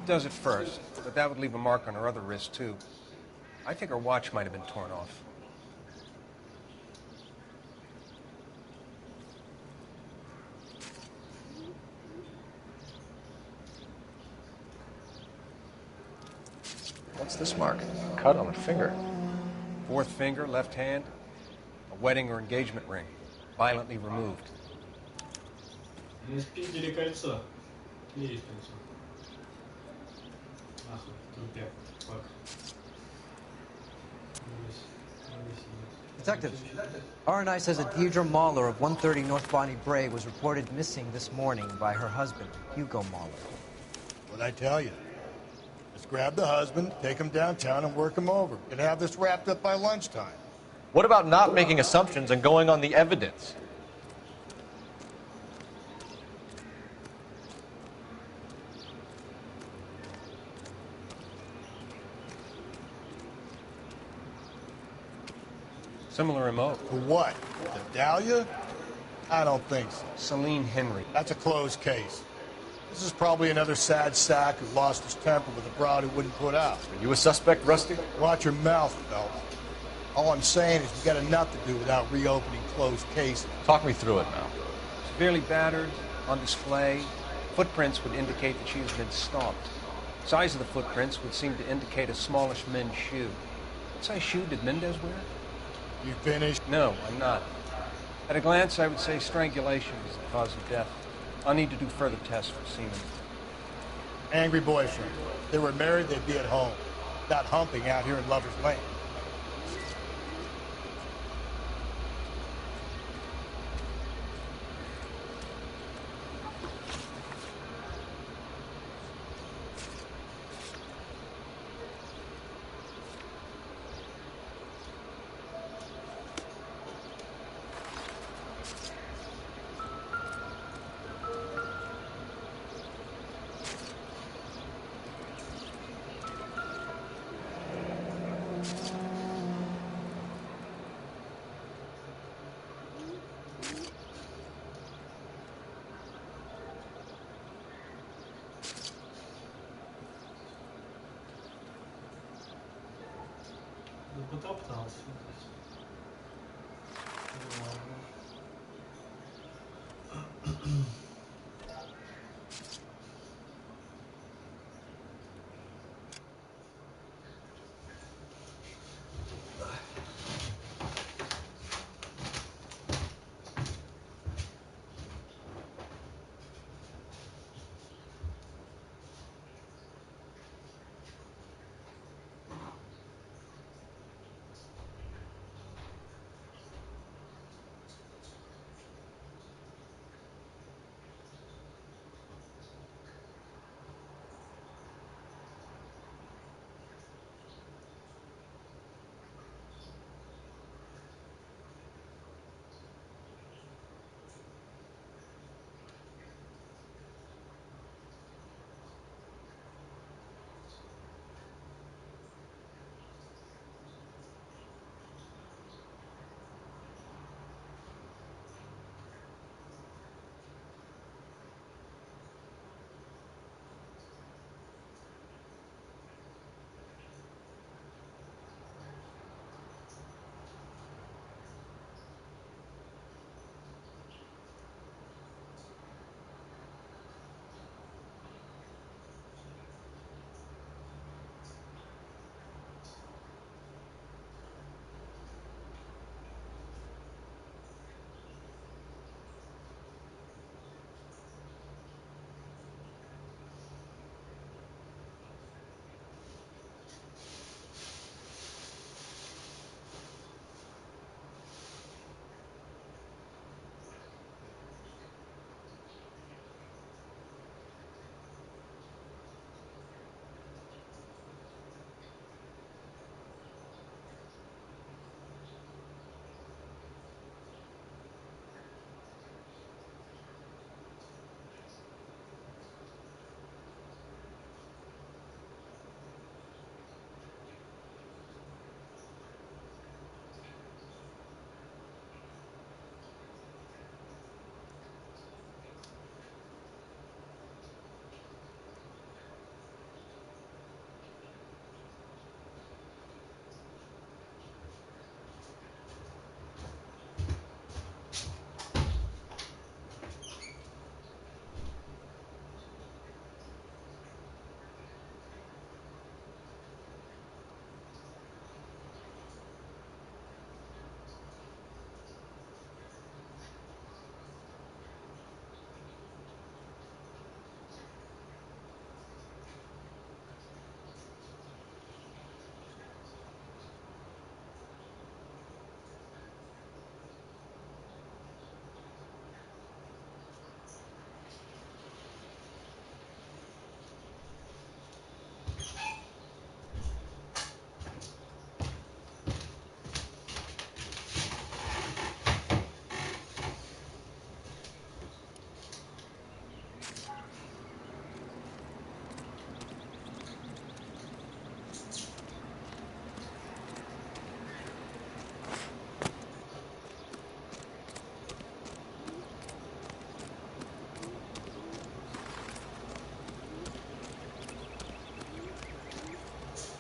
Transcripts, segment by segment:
does at first, but that would leave a mark on her other wrist, too. I think her watch might have been torn off. What's this mark? Cut on a finger. Fourth finger, left hand. A wedding or engagement ring. Violently removed. Не спиздили кольцо. Где есть кольцо? Нахуй, трупяк. Фак. Detective, RNI says that Deidre Mahler of 130 North Bonnie Bray was reported missing this morning by her husband, Hugo Mahler. What'd I tell you? Let's grab the husband, take him downtown, and work him over. Could have this wrapped up by lunchtime. What about not making assumptions and going on the evidence? Similar remote. For what? The Dahlia? I don't think so. Celine Henry. That's a closed case. This is probably another sad sack who lost his temper with a broad who wouldn't put out. Are you a suspect, Rusty? Watch your mouth, Phelps. All I'm saying is we got enough to do without reopening closed cases. Talk me through it now. Severely battered, on display. Footprints would indicate that she has been stalked. Size of the footprints would seem to indicate a smallish men's shoe. What size shoe did Mendez wear? You finished? No, I'm not. At a glance, I would say strangulation is the cause of death. I'll need to do further tests for semen. Angry boyfriend. If they were married, they'd be at home. Not humping out here in Lover's Lane. Потоптался.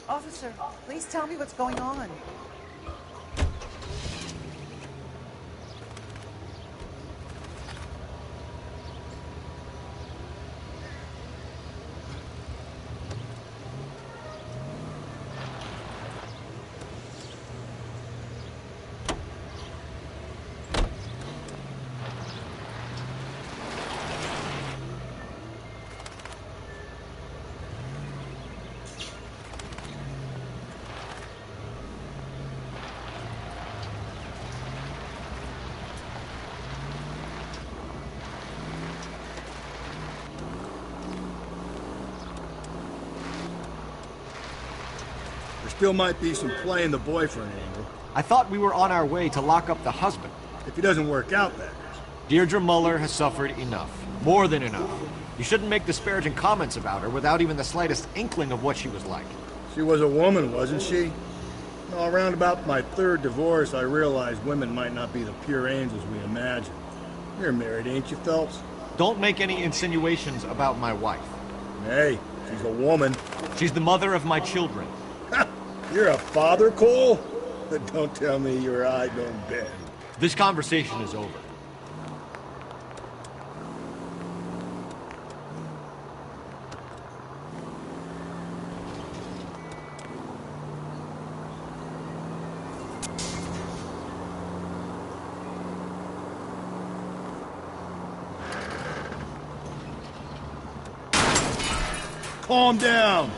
Officer, please tell me what's going on. There still might be some play in the boyfriend angle. I thought we were on our way to lock up the husband. If he doesn't work out, that is. Deirdre Muller has suffered enough. More than enough. You shouldn't make disparaging comments about her without even the slightest inkling of what she was like. She was a woman, wasn't she? Well, around about my third divorce, I realized women might not be the pure angels we imagine. You're married, ain't you, Phelps? Don't make any insinuations about my wife. Hey, she's a woman. She's the mother of my children. You're a father, Cole? Don't tell me your eye don't bend. This conversation is over. Calm down.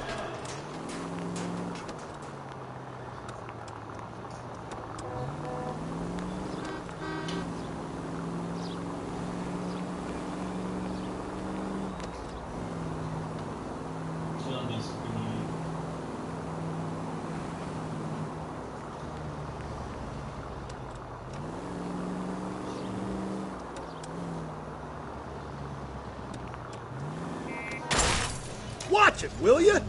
Watch it, will you?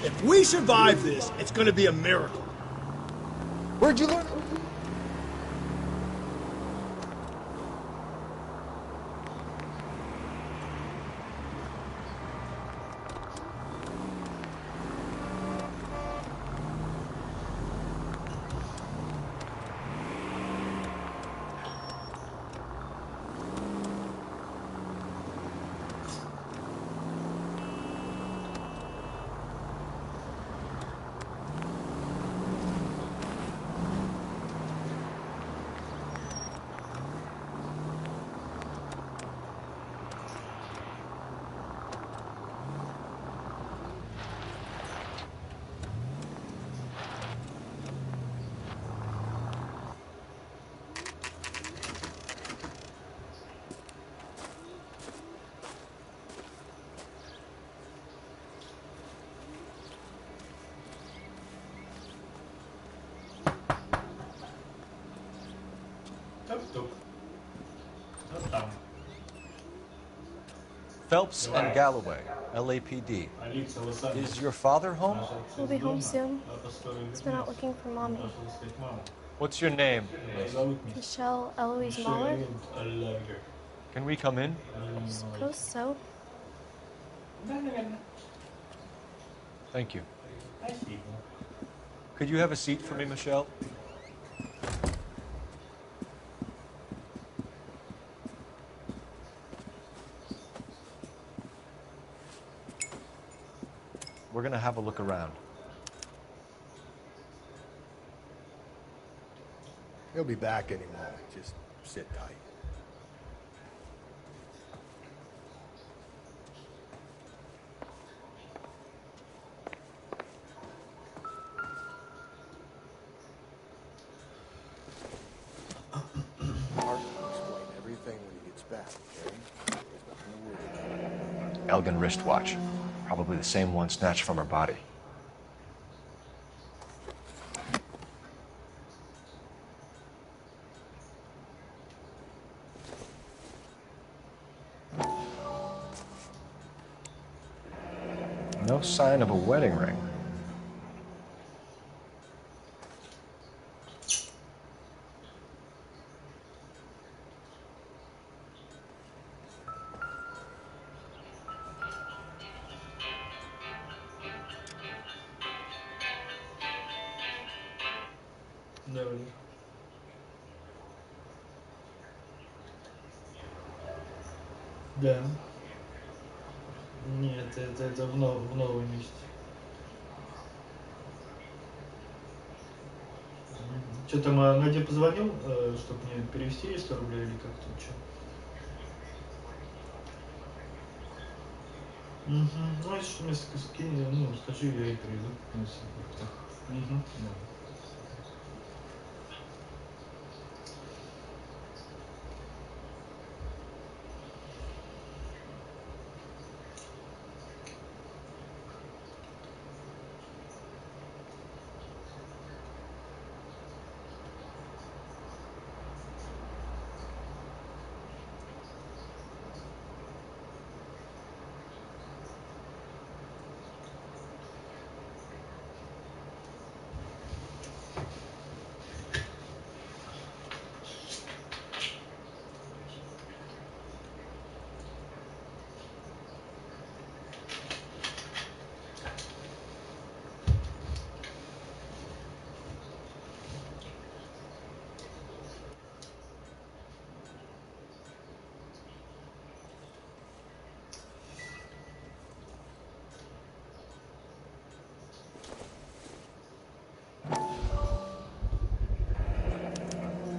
If we survive this, it's gonna be a miracle. Where'd you learn? Phelps and Galloway, LAPD. Is your father home? He'll be home soon. He's been out looking for Mommy. What's your name, miss? Michelle Eloise Mahler? Can we come in? I suppose so. Thank you. Could you have a seat for me, Michelle? We're going to have a look around. He'll be back any moment. Just sit tight. Mark will explain everything when he gets back, okay? There's nothing to worry about. Elgin wristwatch. Probably the same one snatched from her body. No sign of a wedding ring. Noire. Да. Нет, это в новом месте. Что там, Надя позвонил, чтобы мне перевести 100 рублей или как тут что? Ну, если что, мне скинь, ну, скажи, я и приду. Если как-то. Да.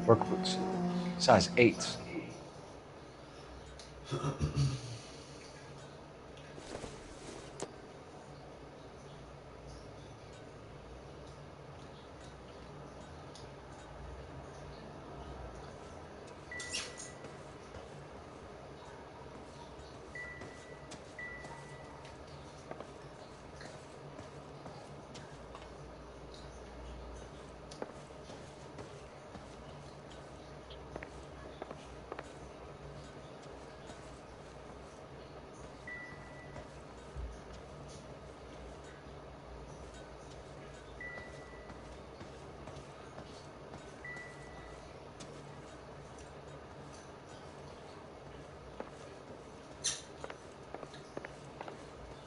Work boots. Size 8s.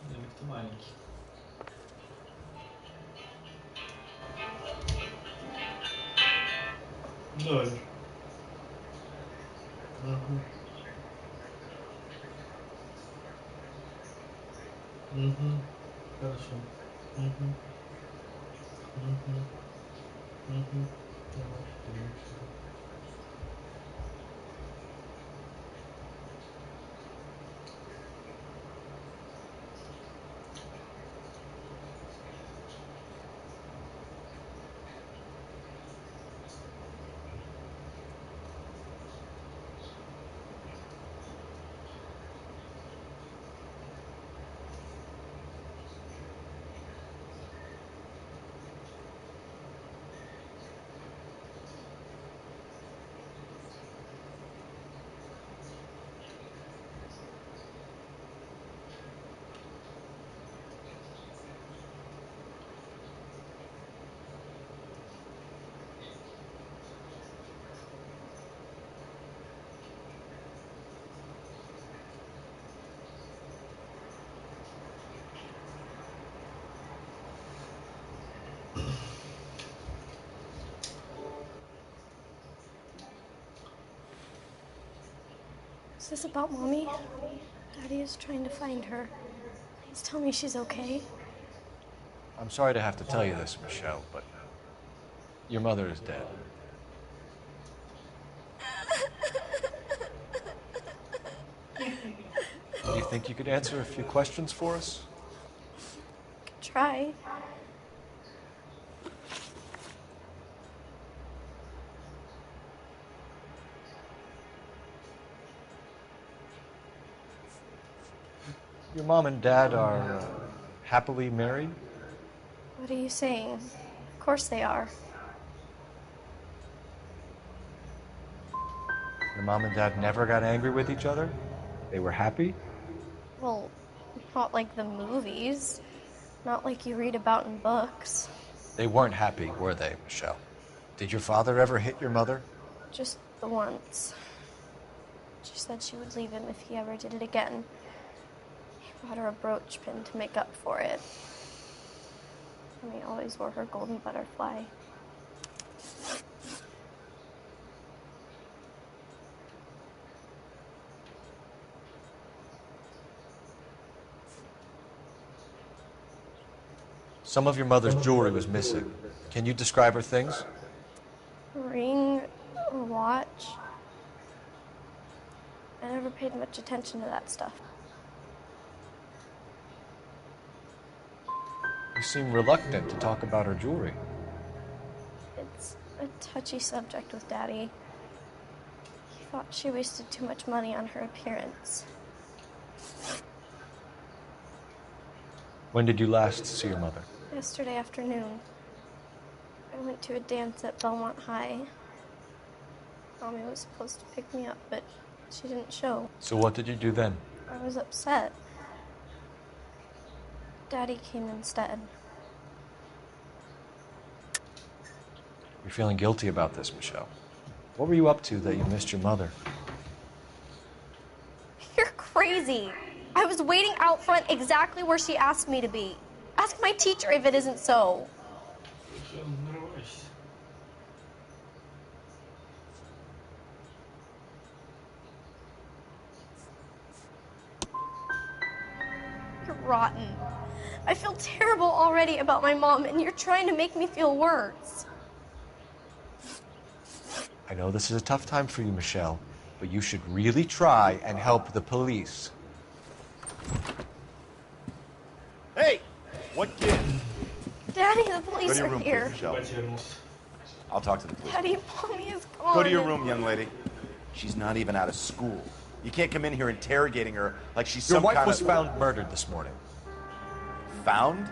Домик-то маленький. Ноль. Угу. Угу. Хорошо. Угу. Угу. Угу. Давай, перемешай. Is this about Mommy? Daddy is trying to find her. Please tell me she's okay. I'm sorry to have to tell you this, Michelle, but your mother is dead. Do you think you could answer a few questions for us? Could try. Your mom and dad are happily married? What are you saying? Of course they are. Your mom and dad never got angry with each other? They were happy? Well, not like the movies. Not like you read about in books. They weren't happy, were they, Michelle? Did your father ever hit your mother? Just the once. She said she would leave him if he ever did it again. He bought her a brooch pin to make up for it. And he always wore her golden butterfly. Some of your mother's jewelry was missing. Can you describe her things? A ring, a watch. I never paid much attention to that stuff. You seem reluctant to talk about her jewelry. It's a touchy subject with Daddy. He thought she wasted too much money on her appearance. When did you last see your mother? Yesterday afternoon, I went to a dance at Belmont High. Mommy was supposed to pick me up, but she didn't show. So what did you do then? I was upset. Daddy came instead. You're feeling guilty about this, Michelle. What were you up to that you missed your mother? You're crazy. I was waiting out front exactly where she asked me to be. Ask my teacher if it isn't so. Все, нарывайся. You're rotten. I feel terrible already about my mom, and you're trying to make me feel worse. I know this is a tough time for you, Michelle, but you should really try and help the police. Hey! What kid? Daddy, the police Go to your are room, here. please, Michelle. Потерялся. I'll talk to the police. Daddy, Mommy is gone. Go to your room, young lady. She's not even out of school. You can't come in here interrogating her like she's Your some wife kind was of... found murdered this morning. Found?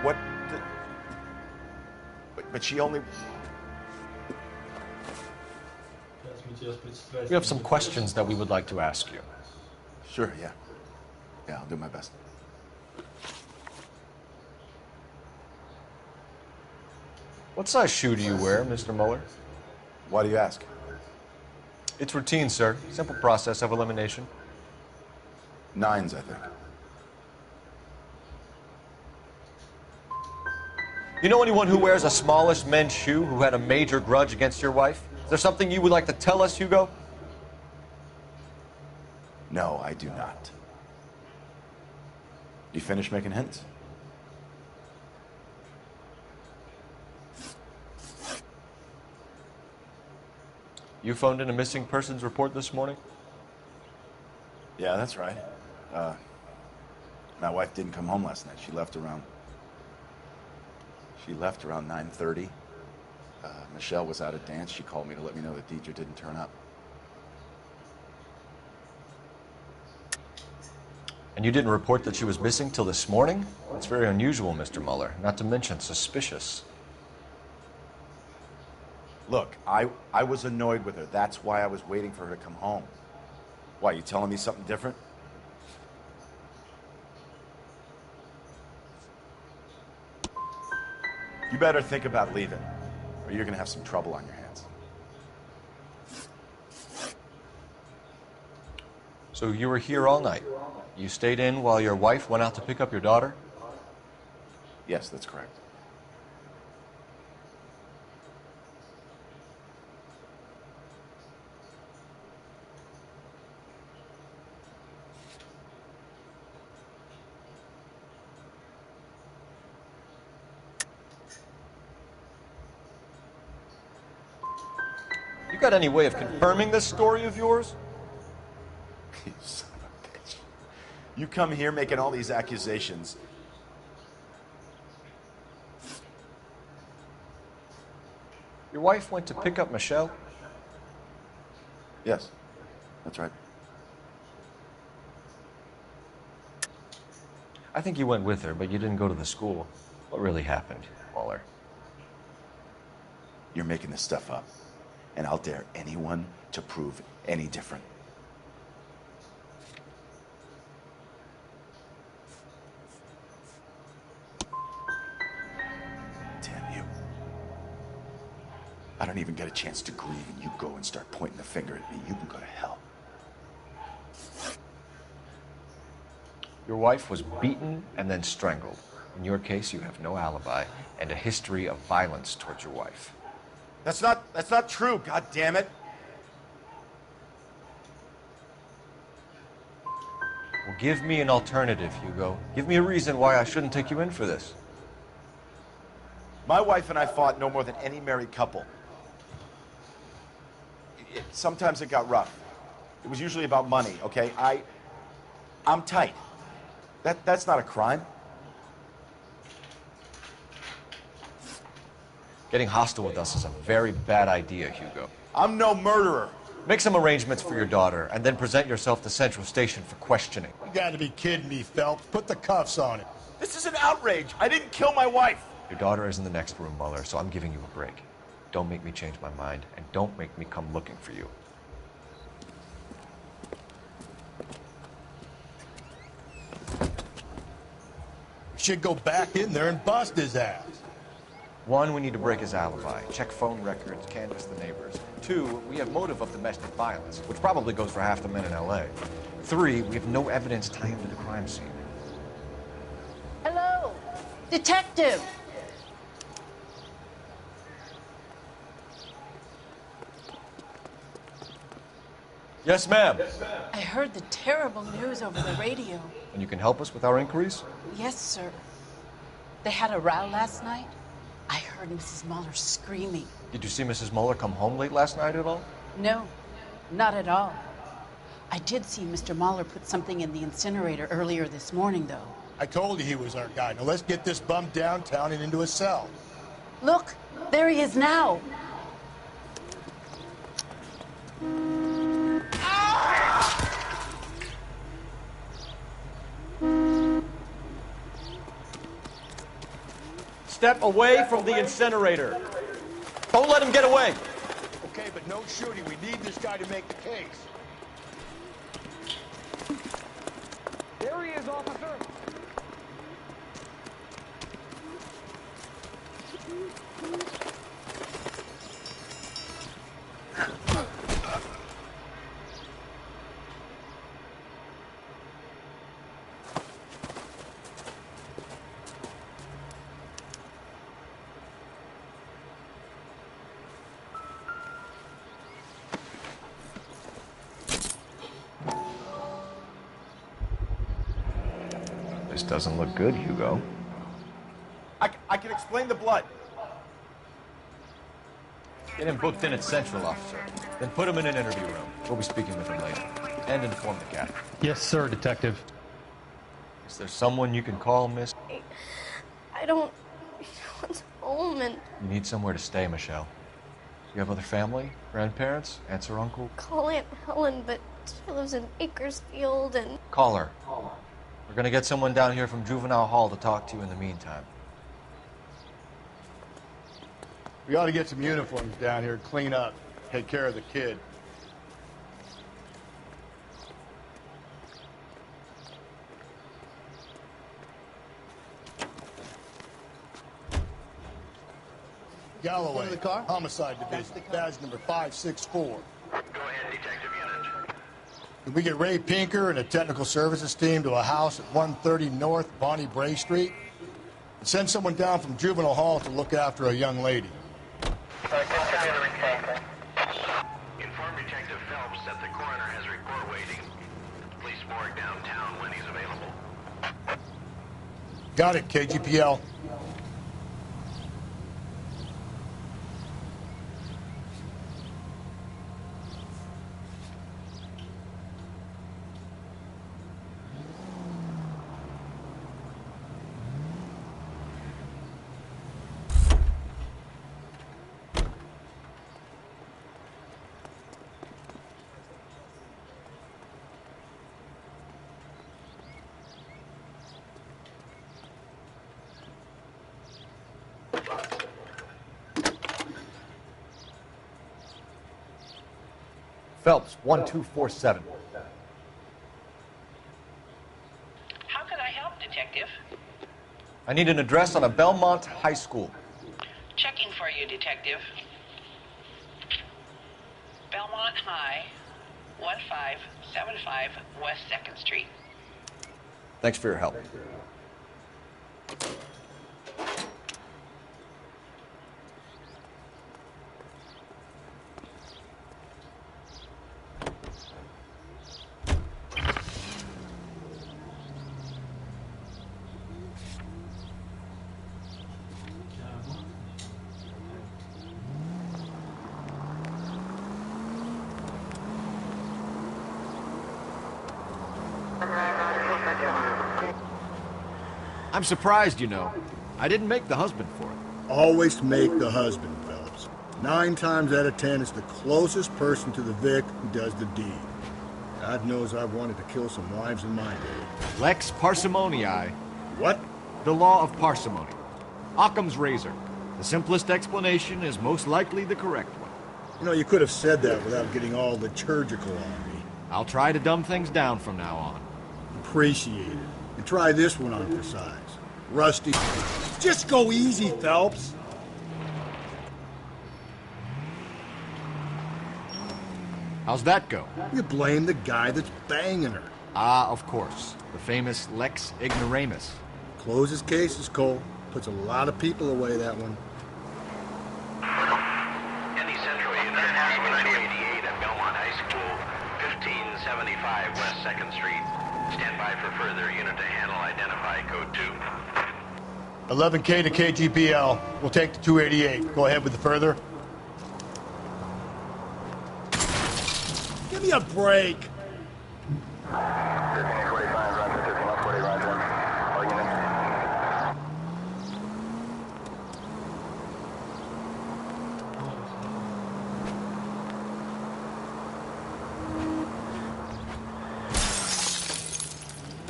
What the... But she only... Сейчас мы тебя с председателем We have some запишем. questions that we would like to ask you. Sure, yeah. Yeah, I'll do my best. What size shoe do you wear, Mr. Mueller? Why do you ask? It's routine, sir. Simple process of elimination. 9s, I think. You know anyone who wears a smallish men's shoe who had a major grudge against your wife? Is there something you would like to tell us, Hugo? No, I do not. You finished making hints? You phoned in a missing persons report this morning? Yeah, that's right. My wife didn't come home last night. She left around 9:30. Michelle was out at dance. She called me to let me know that Deidre didn't turn up. And you didn't report that she was missing till this morning? That's very unusual, Mr. Mueller, not to mention suspicious. Look, I was annoyed with her. That's why I was waiting for her to come home. Why, you telling me something different? You better think about leaving, or you're gonna have some trouble on your hands. So you were here all night? You stayed in while your wife went out to pick up your daughter? Yes, that's correct. got any way of confirming this story of yours? You son of a bitch. You come here making all these accusations. Your wife went to pick up Michelle? Yes, that's right. I think you went with her, but you didn't go to the school. What really happened, Mueller? You're making this stuff up, and I'll dare anyone to prove any different. Damn you. I don't even get a chance to grieve, and you go and start pointing the finger at me. You can go to hell. Your wife was beaten and then strangled. In your case, you have no alibi and a history of violence towards your wife. That's not true, god damn it. Well, give me an alternative, Hugo. Give me a reason why I shouldn't take you in for this. My wife and I fought no more than any married couple. Sometimes it got rough. It was usually about money, okay? I'm tight. That's not a crime. Getting hostile with us is a very bad idea, Hugo. I'm no murderer. Make some arrangements for your daughter, and then present yourself to Central Station for questioning. You gotta be kidding me, Phelps. Put the cuffs on him. This is an outrage. I didn't kill my wife. Your daughter is in the next room, Mueller, so I'm giving you a break. Don't make me change my mind, and don't make me come looking for you. Should go back in there and bust his ass. One, we need to break his alibi, check phone records, canvass the neighbors. Two, we have motive of domestic violence, which probably goes for half the men in L.A. Three, we have no evidence tying him to the crime scene. Hello, detective. Yes, ma'am. I heard the terrible news over the radio. And you can help us with our inquiries? Yes, sir. They had a row last night. I heard Mrs. Mueller screaming. Did you see Mrs. Mueller come home late last night at all? No, not at all. I did see Mr. Mueller put something in the incinerator earlier this morning, though. I told you he was our guy. Now let's get this bum downtown and into a cell. Look, there he is now. Step away from the incinerator. Don't let him get away. Okay, but no shooting. We need this guy to make the case. There he is, officer. This doesn't look good, Hugo. I can explain the blood. Get him booked in at Central, officer. Then put him in an interview room. We'll be speaking with him later. And inform the captain. Yes, sir, Detective. Is there someone you can call, miss? I don't want home, and You need somewhere to stay, Michelle. You have other family? Grandparents? Aunts or uncle? call Aunt Helen, but she lives in Bakersfield, and Call her. We're gonna get someone down here from Juvenile Hall to talk to you in the meantime. We ought to get some uniforms down here, clean up, take care of the kid. Galloway, the car? Homicide Division, badge number 564. Go ahead, Detective Unit. Can we get Ray Pinker and a technical services team to a house at 130 North Bonnie Bray Street? And send someone down from Juvenile Hall to look after a young lady. Inform Detective Phelps that the coroner has a report waiting. Police morgue downtown when he's available. Got it, KGPL. Phelps, 1247. How can I help, Detective? I need an address on a Belmont High School. Checking for you, Detective. Belmont High, 1575 West 2nd Street. Thanks for your help. I'm surprised, you know. I didn't make the husband for it. Always make the husband, Phelps. 9 times out of 10, it's the closest person to the Vic who does the deed. God knows I've wanted to kill some wives in my day. Lex parsimoniae. What? The law of parsimony. Occam's razor. The simplest explanation is most likely the correct one. You know, you could have said that without getting all liturgical on me. I'll try to dumb things down from now on. Appreciate it. And try this one on for size. Rusty. Just go easy, Phelps. How's that go? You blame the guy that's banging her. Ah, of course. The famous Lex ignoramus. Closes cases, Cole. Puts a lot of people away, that one. Any Central unit has 288 at Belmont High School, 1575 West 2nd Street. Stand by for further unit to handle. Identify code 2. 11K to KGPL. We'll take the 288. Go ahead with the further. Give me a break. 1545, roger. 1540, roger. All units.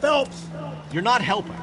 Phelps! You're not helping.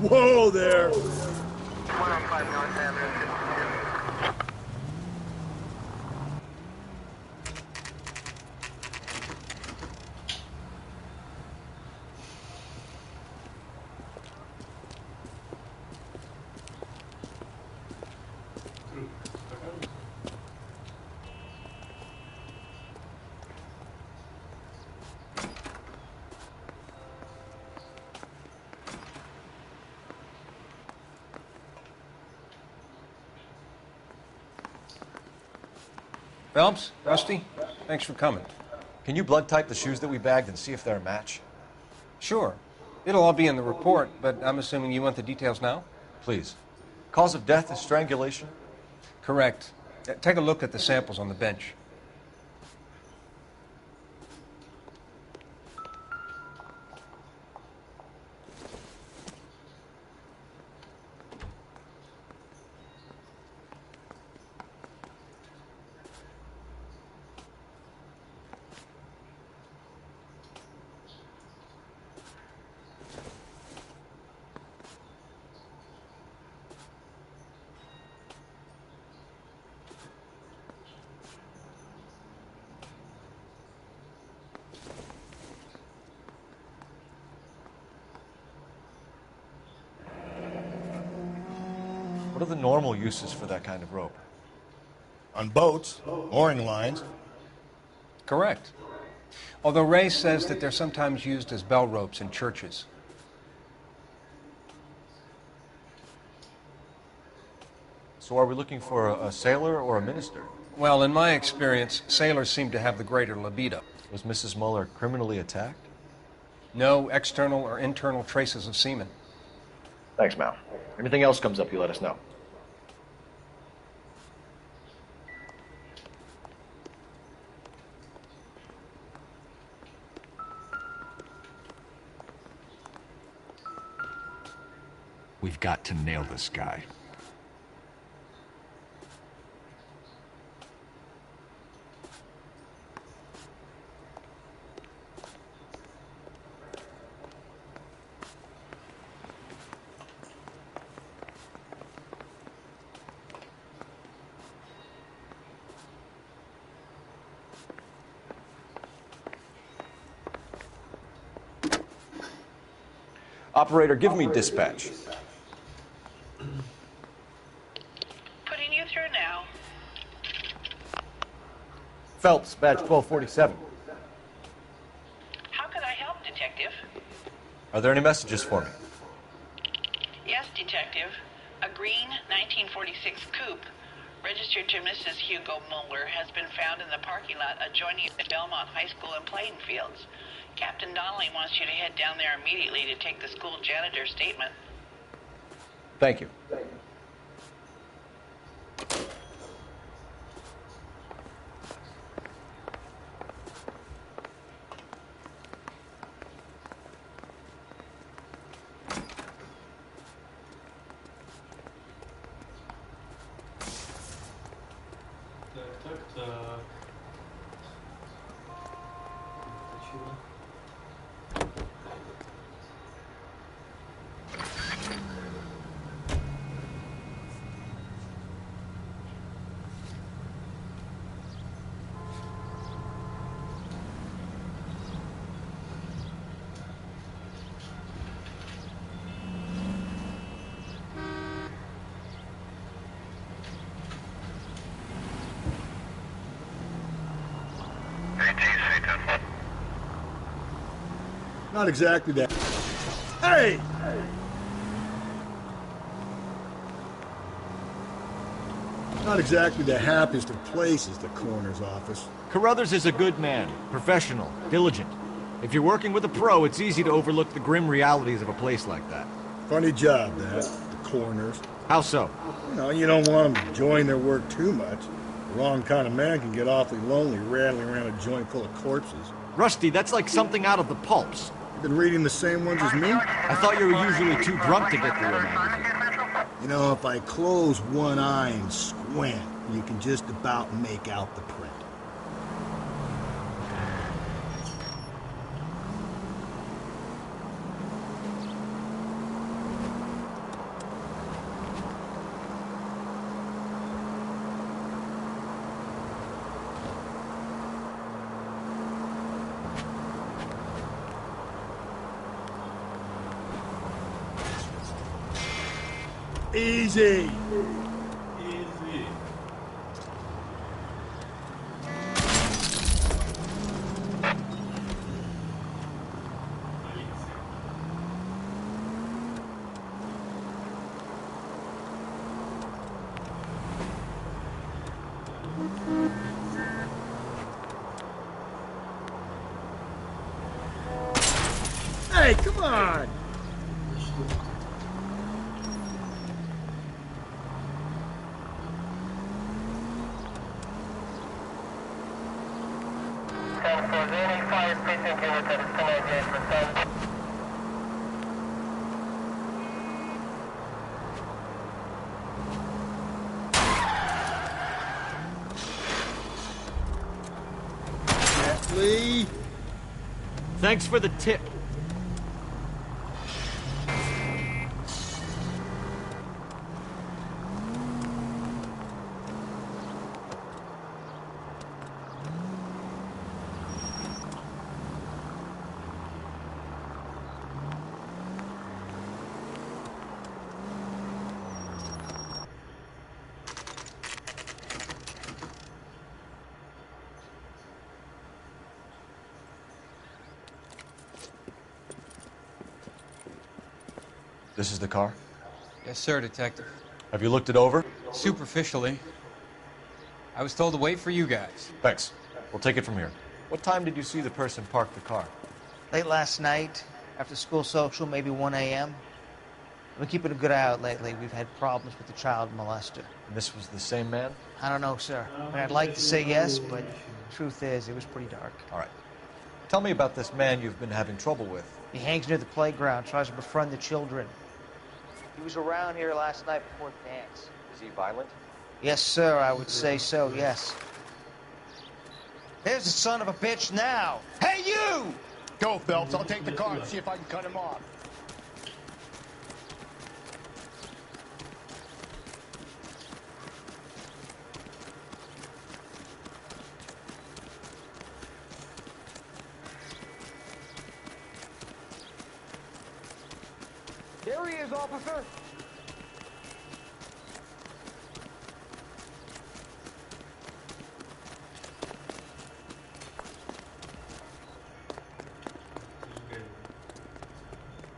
Whoa there! 105 North Avenue. Phelps, Rusty, thanks for coming. Can you blood type the shoes that we bagged and see if they're a match? Sure. It'll all be in the report, but I'm assuming you want the details now? Please. Cause of death is strangulation? Correct. Take a look at the samples on the bench. What are the normal uses for that kind of rope? On boats, mooring lines. Correct. Although Ray says that they're sometimes used as bell ropes in churches. So are we looking for a sailor or a minister? Well, in my experience, sailors seem to have the greater libido. Was Mrs. Muller criminally attacked? No external or internal traces of semen. Thanks, Mal. Anything else comes up, you let us know. We've got to nail this guy. Operator, give me dispatch. Putting you through now. Phelps, badge 1247. How can I help, Detective? Are there any messages for me? Yes, Detective. A green 1946 coupe, registered to Mrs. Hugo Muller, has been found in the parking lot adjoining the Belmont High School and playing fields. Captain Donnelly wants you to head down there immediately to take the school janitor's statement. Thank you. Так. Это чего? Not exactly that. Hey! Not exactly the happiest of places, the coroner's office. Carruthers is a good man, professional, diligent. If you're working with a pro, it's easy to overlook the grim realities of a place like that. Funny job, that, the coroner's. How so? You don't want them enjoying their work too much. The wrong kind of man can get awfully lonely rattling around a joint full of corpses. Rusty, that's like something out of the pulps. You've been reading the same ones as me? I thought you were usually too drunk to get through a magazine. If I close one eye and squint, you can just about make out the print. Easy. Easy. Hey, come on! Gently. Thanks for the tip. This is the car? Yes, sir, Detective. Have you looked it over? Superficially. I was told to wait for you guys. Thanks. We'll take it from here. What time did you see the person park the car? Late last night, after school social, maybe 1 a.m. I've been keeping a good eye out lately. We've had problems with the child molester. And this was the same man? I don't know, sir. I mean, I'd like to say yes, but truth is, it was pretty dark. All right. Tell me about this man you've been having trouble with. He hangs near the playground, tries to befriend the children. He was around here last night before dance. Is he violent? Yes, sir, I would say so, yes. There's the son of a bitch now. Hey, you! Go, Phelps. I'll take the car and see if I can cut him off. There he is, officer.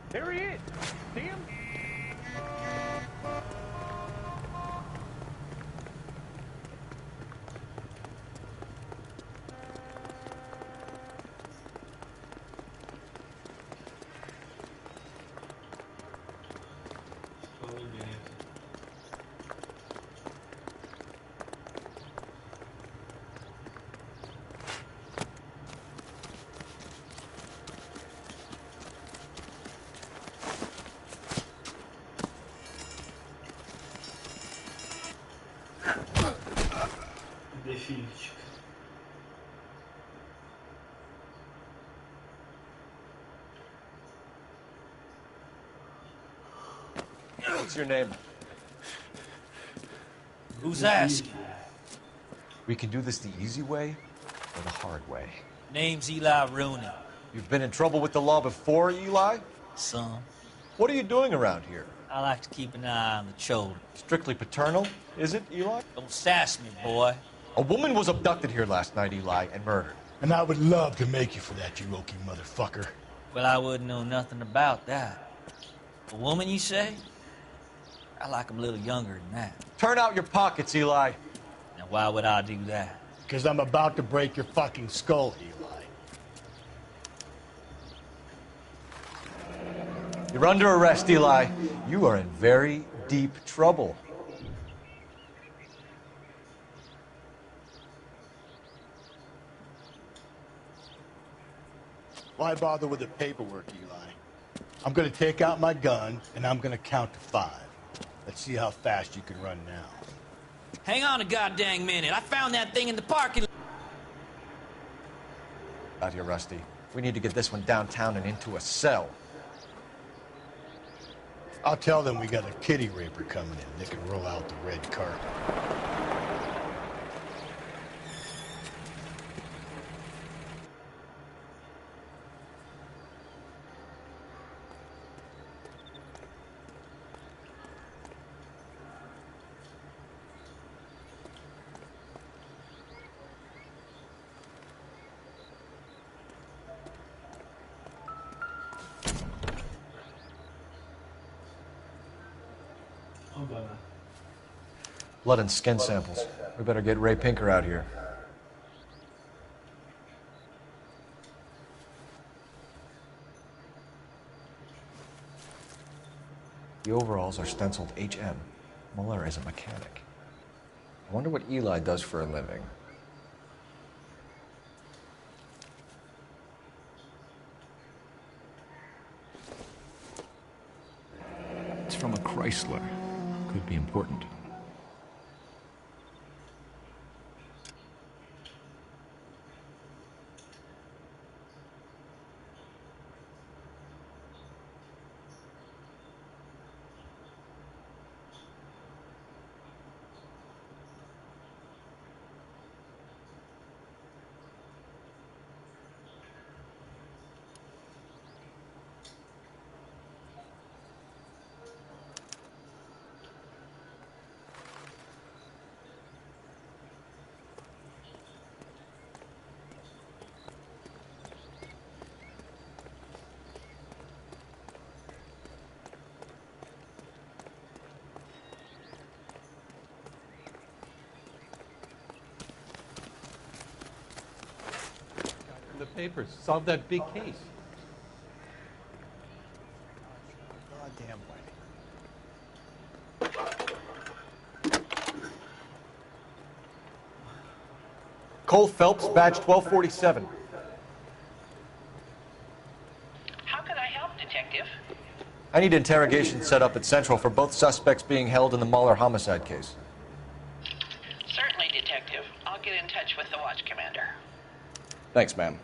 There he is. See him? Defilчик. What's your name? Who's asking? We can do this the easy way or the hard way. Name's Eli Rooney. You've been in trouble with the law before, Eli? Some. What are you doing around here? I like to keep an eye on the children. Strictly paternal, is it, Eli? Don't sass me, boy. A woman was abducted here last night, Eli, and murdered. And I would love to make you for that, Cherokee motherfucker. Well, I wouldn't know nothing about that. A woman, you say? I like 'em a little younger than that. Turn out your pockets, Eli. Now, why would I do that? Because I'm about to break your fucking skull, Eli. You're under arrest, Eli. You are in very deep trouble. Why bother with the paperwork, Eli? I'm gonna take out my gun, and I'm gonna count to 5. Let's see how fast you can run now. Hang on a goddamn minute. I found that thing in the parking lot. Out here, Rusty. We need to get this one downtown and into a cell. I'll tell them we got a kitty raper coming in. They can roll out the red carpet. Blood and skin samples. We better get Ray Pinker out here. The overalls are stenciled HM. Muller is a mechanic. I wonder what Eli does for a living. It's from a Chrysler. Could be important. papers. Solve that big case. Goddamn way. Cole Phelps, badge 1247. How could I help, Detective? I need interrogation set up at Central for both suspects being held in the Mahler homicide case. Certainly, Detective. I'll get in touch with the watch commander. Thanks, ma'am.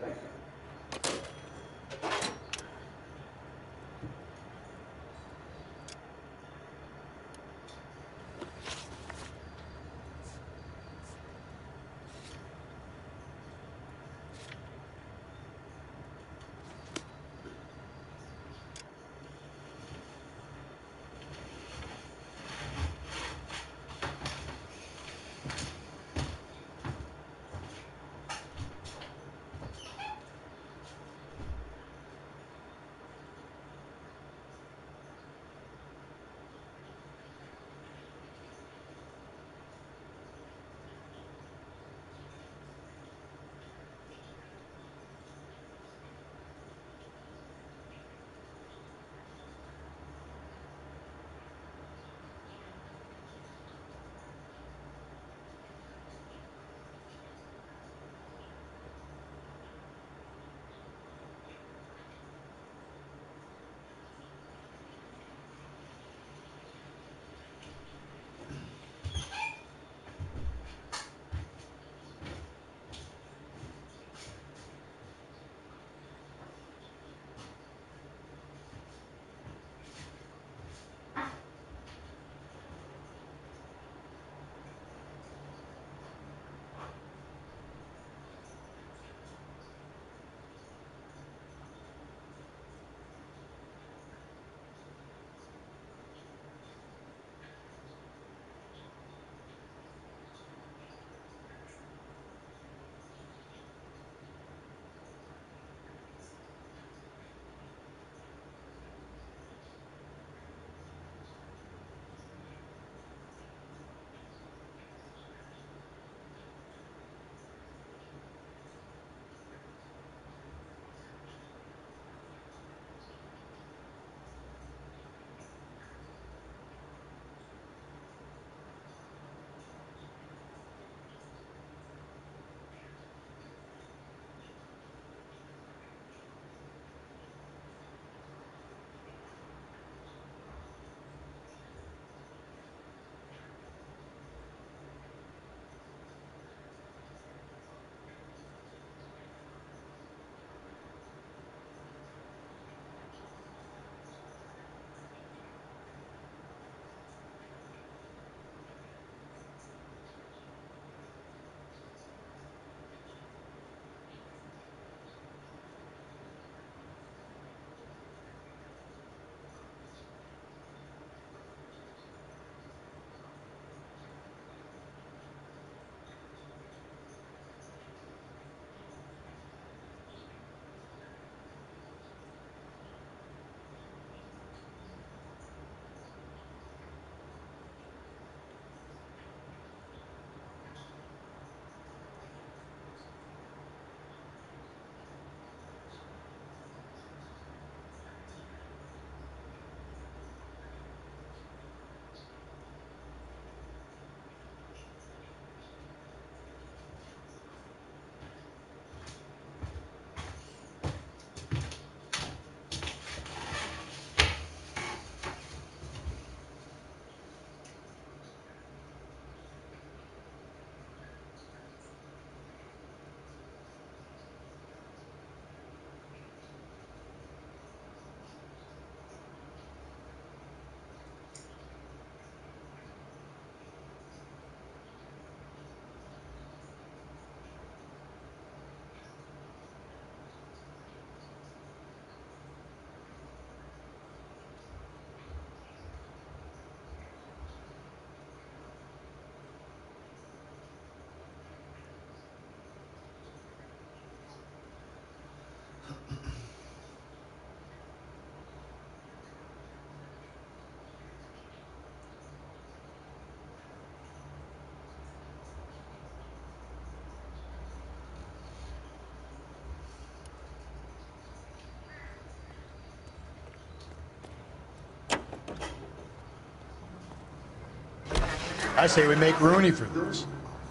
I say we make Rooney for this.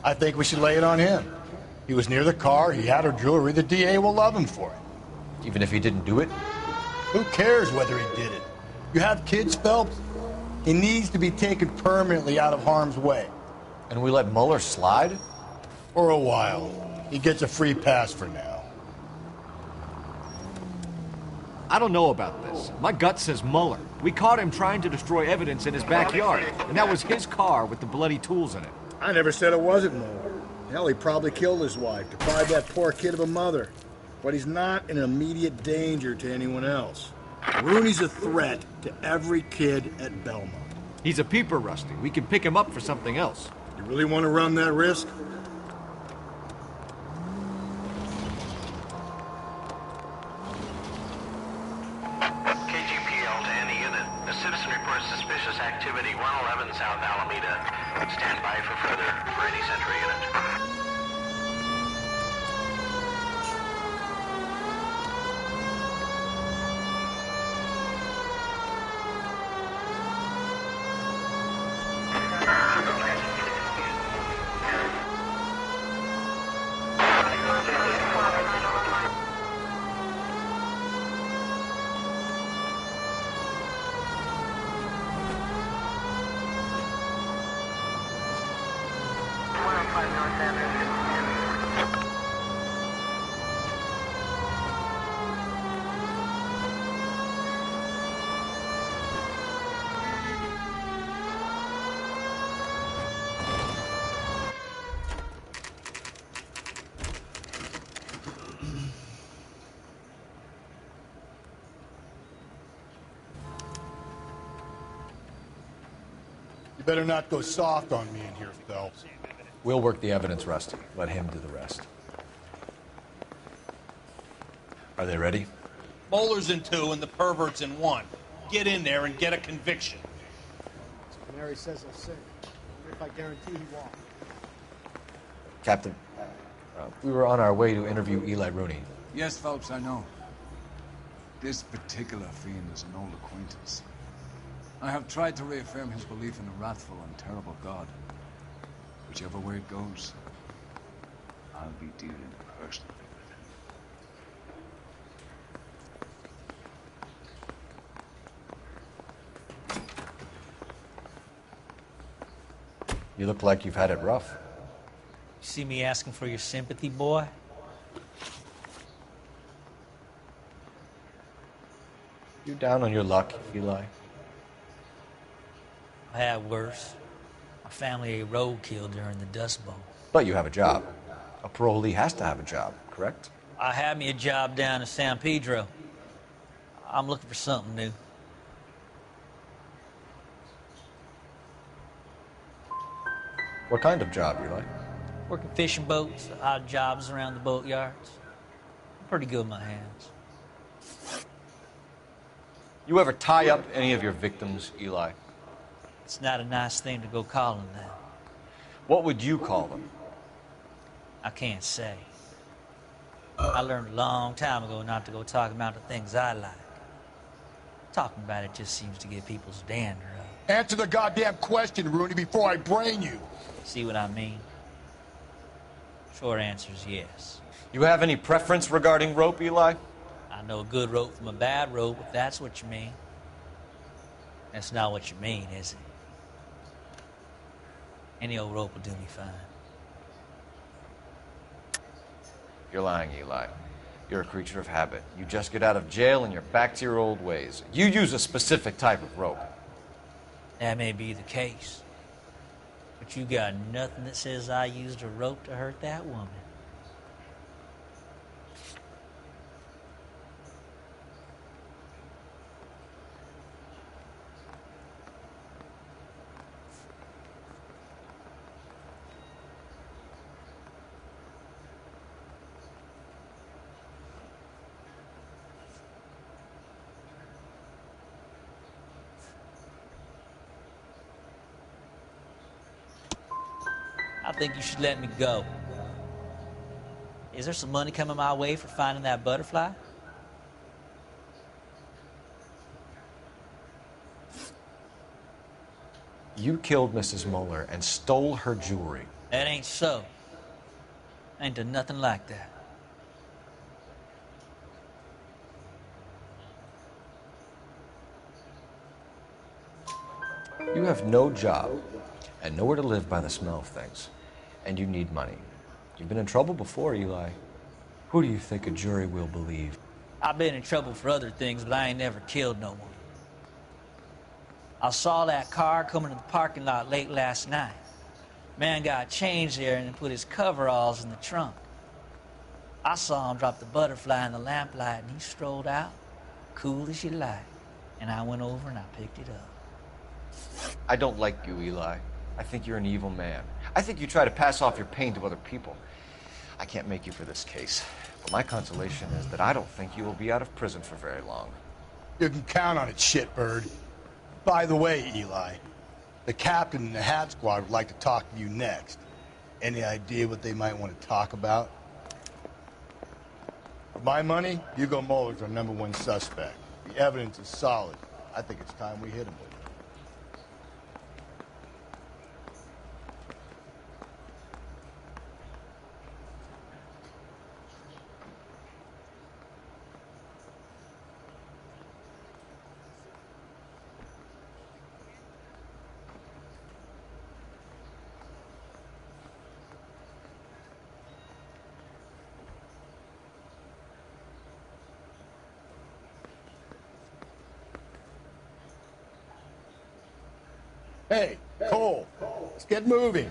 I think we should lay it on him. He was near the car, he had her jewelry, the DA will love him for it. Even if he didn't do it? Who cares whether he did it? You have kids, Phelps? He needs to be taken permanently out of harm's way. And we let Mueller slide? For a while. He gets a free pass for now. I don't know about this. My gut says Mueller. We caught him trying to destroy evidence in his backyard, and that was his car with the bloody tools in it. I never said it wasn't Mueller. Hell, he probably killed his wife, deprived that poor kid of a mother. But he's not an immediate danger to anyone else. Rooney's a threat to every kid at Belmont. He's a peeper, Rusty. We can pick him up for something else. You really want to run that risk? KGPL to any unit. A citizen reports suspicious activity 111 South Alameda. Stand by for further for any Central unit. You better not go soft on me in here, Phelps. We'll work the evidence, Rusty. Let him do the rest. Are they ready? Bowler's in 2 and the pervert's in 1. Get in there and get a conviction. Mary says he'll sing. If I guarantee he won't. Captain, we were on our way to interview Eli Rooney. Yes, Phelps, I know. This particular fiend is an old acquaintance. I have tried to reaffirm his belief in a wrathful and terrible God. Whichever way it goes, I'll be dealing personally with him. You look like you've had it rough. You see me asking for your sympathy, boy? You down on your luck, Eli? I had worse. My family ate roadkill during the Dust Bowl. But you have a job. A parolee has to have a job, correct? I had me a job down in San Pedro. I'm looking for something new. What kind of job, Eli? Working fishing boats, odd jobs around the boatyards. I'm pretty good with my hands. You ever tie up any of your victims, Eli? It's not a nice thing to go call them that. What would you call them? I can't say. I learned a long time ago not to go talking about the things I like. Talking about it just seems to get people's dander up. Answer the goddamn question, Rooney, before I brain you. See what I mean? Short answer is yes. You have any preference regarding rope, Eli? I know a good rope from a bad rope, if that's what you mean. That's not what you mean, is it? Any old rope will do me fine. You're lying, Eli. You're a creature of habit. You just get out of jail and you're back to your old ways. You use a specific type of rope. That may be the case. But you got nothing that says I used a rope to hurt that woman. I think you should let me go. Is there some money coming my way for finding that butterfly? You killed Mrs. Muller and stole her jewelry. That ain't so. I ain't done nothing like that. You have no job and nowhere to live by the smell of things. And you need money. You've been in trouble before, Eli. Who do you think a jury will believe? I've been in trouble for other things, but I ain't never killed no one. I saw that car coming to the parking lot late last night. Man got changed there and then put his coveralls in the trunk. I saw him drop the butterfly in the lamplight and he strolled out, cool as you like. And I went over and I picked it up. I don't like you, Eli. I think you're an evil man. I think you try to pass off your pain to other people. I can't make you for this case, but my consolation is that I don't think you will be out of prison for very long. You can count on it, shitbird. By the way, Eli, the captain and the Hat Squad would like to talk to you next. Any idea what they might want to talk about? For my money, Hugo Muller's our #1 suspect. The evidence is solid. I think it's time we hit him with it. Hey, Cole, let's get moving.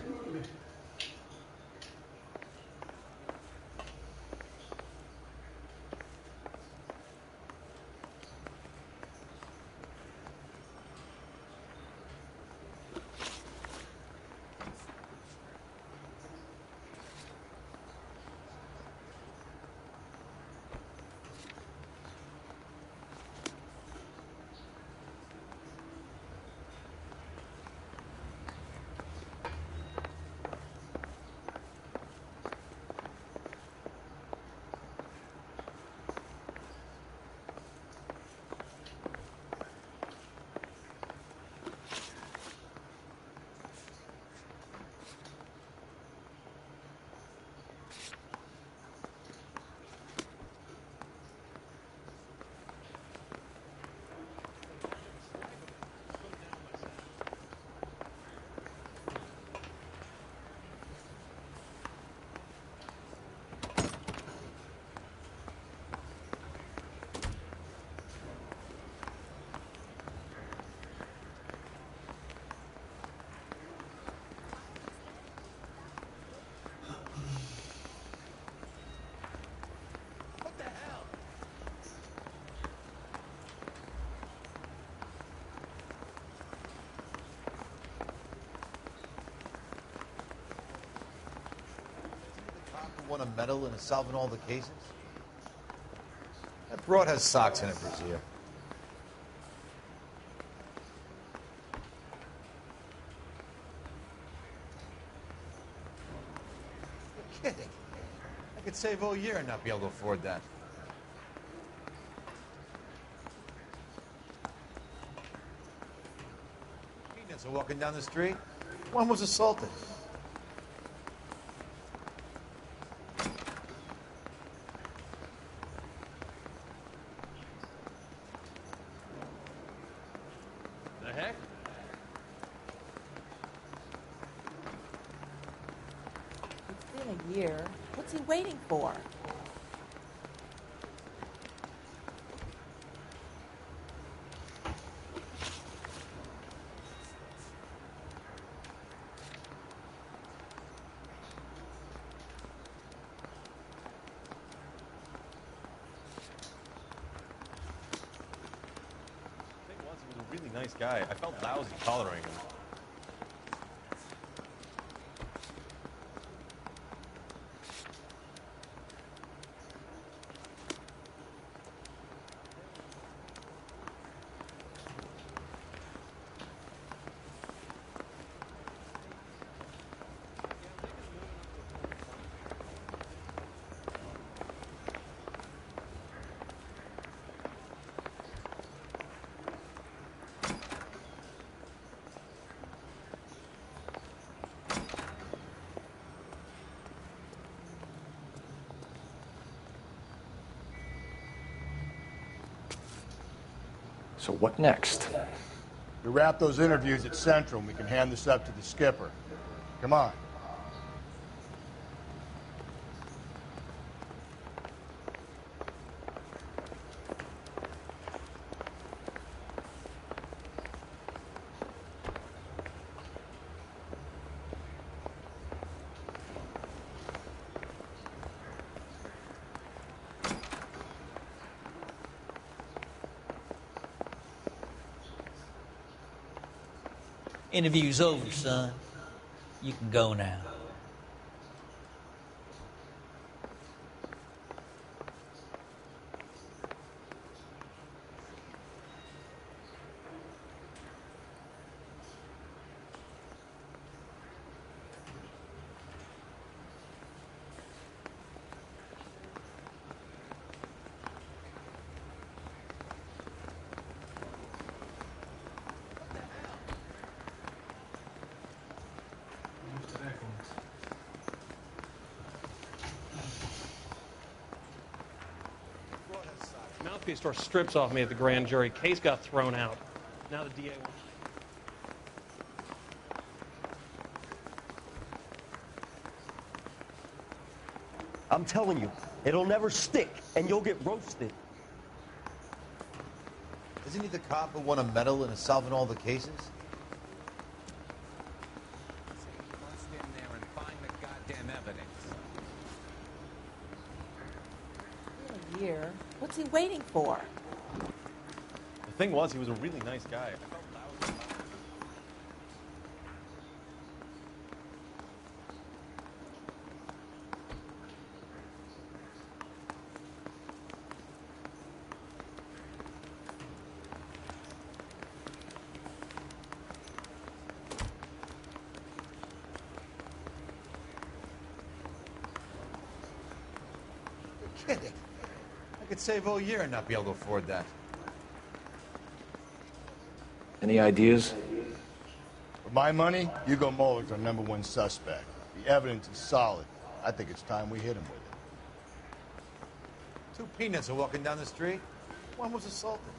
Won a medal in solving all the cases? That broad has socks in it, Brazil. You're kidding. I could save all year and not be able to afford that. Peanuts are walking down the street. One was assaulted. The heck? It's been a year. What's he waiting for? Really nice guy. I felt lousy collaring him. So what next? We wrap those interviews at Central and we can hand this up to the skipper. Come on. Interview's over, son. You can go now. Mouthpiece store strips off me at the grand jury. Case got thrown out. Now the DA wants... I'm telling you, it'll never stick, and you'll get roasted. Isn't he the cop who won a medal in solving all the cases? Bust in there and find the goddamn evidence. A year? What's he waiting for? The thing was, he was a really nice guy. You're kidding. I could save all year and not be able to afford that. Any ideas? For my money, Hugo Muller's our #1 suspect. The evidence is solid. I think it's time we hit him with it. Two peanuts are walking down the street. One was assaulted.